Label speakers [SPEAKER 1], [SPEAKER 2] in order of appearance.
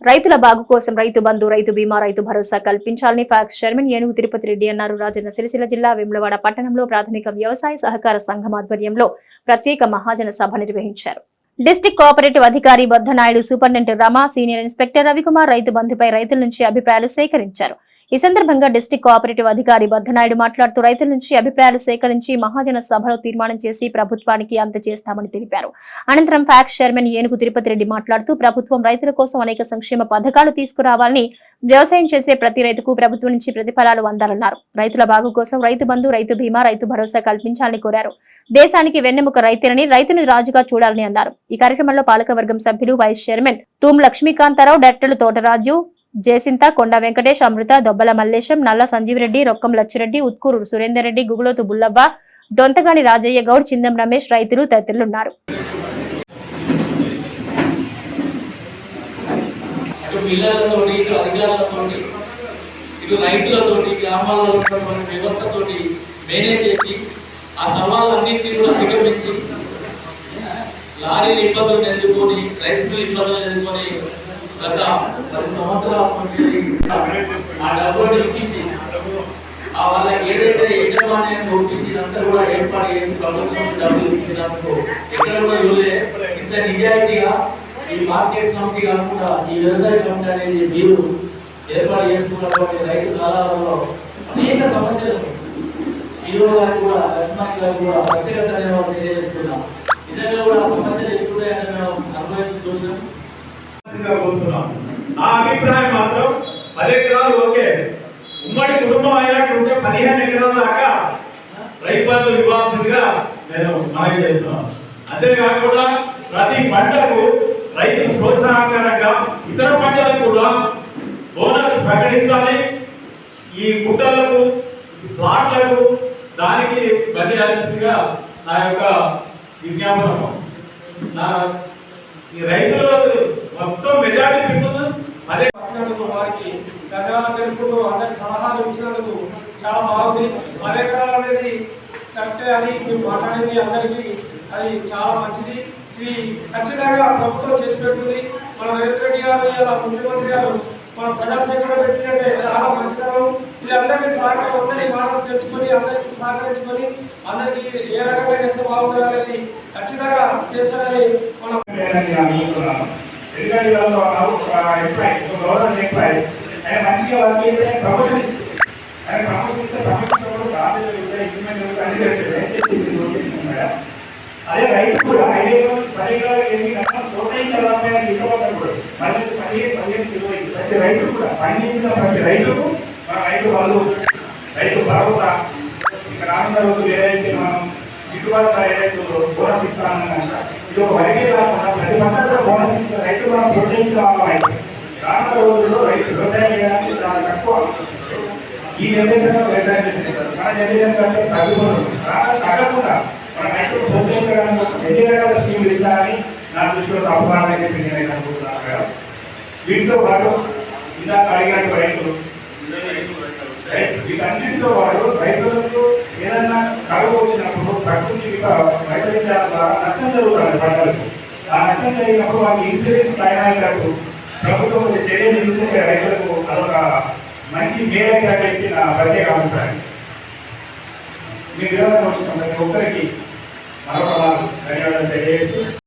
[SPEAKER 1] రైతుల బాగు కోసం రైతు బంధు, రైతు బీమా, రైతు భరోసా కల్పించాలని ఫ్యాక్స్ చైర్మన్ ఏనుగు తిరుపతి రెడ్డి అన్నారు. రాజన్న సిరిసిల్ల జిల్లా వేములవాడ పట్టణంలో ప్రాథమిక వ్యవసాయ సహకార సంఘం ఆధ్వర్యంలో ప్రత్యేక మహాజన సభ నిర్వహించారు. డిస్టిక్ కోఆపరేటివ్ అధికారి Boddanaidu, superintendent Rama, senior inspector Ravikumar రైతు బంధుపై రైతుల నుంచి అభిప్రాయాలు సేకరించారు. ఈ సందర్భంగా డిస్టిక్ కోఆపరేటివ్ అధికారి బొద్దనాయుడు మాట్లాడుతూ రైతుల నుంచి అభిప్రాయాలు సేకరించి మహాజన సభలో తీర్మానం చేసి ప్రభుత్వానికి అందజేస్తామని తెలిపారు. అనంతరం ఫ్యాక్స్ చైర్మన్ ఏనుగు తిరుపతి రెడ్డి మాట్లాడుతూ ప్రభుత్వం రైతుల కోసం అనేక సంక్షేమ పథకాలు తీసుకురావాలని, వ్యవసాయం చేసే ప్రతి రైతుకు ప్రభుత్వం నుంచి ప్రతిఫలాలు అందాలన్నారు. రైతుల బాగు కోసం రైతు బంధు, రైతు బీమా, రైతు భరోసా కల్పించాలని కోరారు. దేశానికి వెన్నెముక రైతులని, రైతును రాజుగా చూడాలని అన్నారు. ఈ కార్యక్రమంలో పాలకవర్గం సభ్యులు, వైస్ చైర్మన్ తూమ్ లక్ష్మీకాంతారావు, డైరెక్టర్లు తోటరాజు, జయసింత, కొండ వెంకటేష్, అమృత, దొబ్బల మల్లేశం, నల్ల సంజీవరెడ్డి, రొక్కం లచ్చిరెడ్డి, ఉత్కూరు సురేందర్ రెడ్డి, గుగులోతు బుల్లవ్వ, దొంతగాని రాజయ్య గౌడ్, చిందం రమేష్, రైతులు తదితరులున్నారు.
[SPEAKER 2] లారీలు ఇబ్బందులు ఎదుర్కొని, రైతులు ఇబ్బందులు ఎదుర్కొని గత 10 సంవత్సరాల నుండి ఆ డబ్బులు ఇప్పించి ఆ వాళ్ళకి ఏదైతే యజమాన్యాన్ని ఒప్పించినంతా కూడా ఏర్పాటు చేసి ప్రభుత్వం డబ్బులు ఇచ్చినందుకు ఎక్కడ కూడా చూడలే. ఇంత నిజాయితీగా ఈ మార్కెట్ కమిటీ కాకుండా ఈ వ్యవసాయ కమిటీ అనేది మీరు ఏర్పాటు చేసుకున్నటువంటి రైతు కాలాలలో అనేక సమస్యలు హీరో గారు కూడా, లక్ష్మణ్ గారు కూడా వ్యక్తిగత ధన్యవాదాలు తెలియజేస్తున్నాం. నిజంగా కూడా సమస్యలు ఎక్కువైనా మేము అనుభవించి చూసాం.
[SPEAKER 3] నా అభిప్రాయం మాత్రం 10 ఎకరాలు ఓకే, ఉమ్మడి కుటుంబం అయినట్టుంటే 15 ఎకరాల దాకా రైతు బంధు ఇవ్వాల్సిందిగా నేను మనవి చేస్తున్నాను. అంతేకాకుండా ప్రతి పంటకు రైతు ప్రోత్సాహకరంగా ఇతర పంటలకు కూడా బోనస్ ప్రకటించాలి. ఈ కుట్టలకు, ప్లాట్లకు దానికి బదిలాల్సిందిగా నా యొక్క విజ్ఞాపనము. ఈ రైతులు మొత్తం మెజారిటీ పీపుల్స్ అదే
[SPEAKER 4] వారికి ధన్యవాదాలు తెలుపుతూ అందరికి సలహాలు ఇచ్చినందుకు చాలా బాగుంది. 10 ఎకరాలు అనేది కరెక్టే అని మీరు మాట్లాడింది అందరికీ అది చాలా మంచిది. ఇది ఖచ్చితంగా ప్రభుత్వం చేసి పెడుతుంది. మన రేవంత్ రెడ్డి గారు, ఇలా ముఖ్యమంత్రి గారు మన ప్రజాసేవలో పెట్టినట్టే చాలా మంచితనం. ఇది అందరికీ సహకారం, అందరి మాటలు తెలుసుకొని అందరికీ సహకరించుకొని అందరికీ ఏ రకంగా చేస్తే బాగుంటుంది అనేది ఖచ్చితంగా చేస్తారని మనం
[SPEAKER 3] మంచిగా వర్క్ చేస్తే ప్రమోషన్ ఇస్తుంది. ప్రమోషన్ ఇస్తే అదే రైతు కూడా 5 ఎకరాలు 10 ఎకరాలు 8 ఎకరాలు ప్రోత్సహించాలి. ఇవ్వబడ్డప్పుడు 15 ప్రతి రైతు కూడా పండించిన ప్రతి రైతుకు మన రైతు వాళ్ళు రైతు భరోసా ఇంకా రానున్న రోజులు ఏదైతే మనం గిట్టుబాటు ఏదైతే బోనస్ ఇస్తామన్నా ఇది ఒక వరకే కాకుండా ప్రతి పంట కూడా బోనస్ ఇస్తే రైతు మనం ప్రోత్సహించిన వాళ్ళం అయితే రానున్న రోజుల్లో రైతు వ్యవసాయం చేయడానికి చాలా తక్కువ. ఈ జనరేషన్ వ్యవసాయం చేస్తారు, మన జనరేషన్ కంటే తగ్గకుండా మన రైతులు ప్రోత్సహించడానికి ఎన్ని రకాల స్కీములు ఇస్తారని నా దృష్టిలో అవగాహన అయితే నేను అనుకుంటున్నాను కదా. వీటితో పాటు ఇందాక అడిగినట్టు రైతులు వీటన్నింటితో పాటు రైతులకు ఏదన్నా కరువు వచ్చినప్పుడు ప్రకృతి వైపరీత్యాల ద్వారా నష్టం జరుగుతుంది పంటలకు. ఆ నష్టం జరిగినప్పుడు వాళ్ళకి ఇన్సూరెన్స్ క్లైమ్ అయినట్టు ప్రభుత్వం చర్యలు తీసుకుంటే రైతులకు అదొక మంచి మేలైతే నా ప్రత్యేక అభిప్రాయం. మీ వివరణ వచ్చిన ప్రతి ఒక్కరికి మరొక ధన్యవాదాలు తెలియజేస్తూ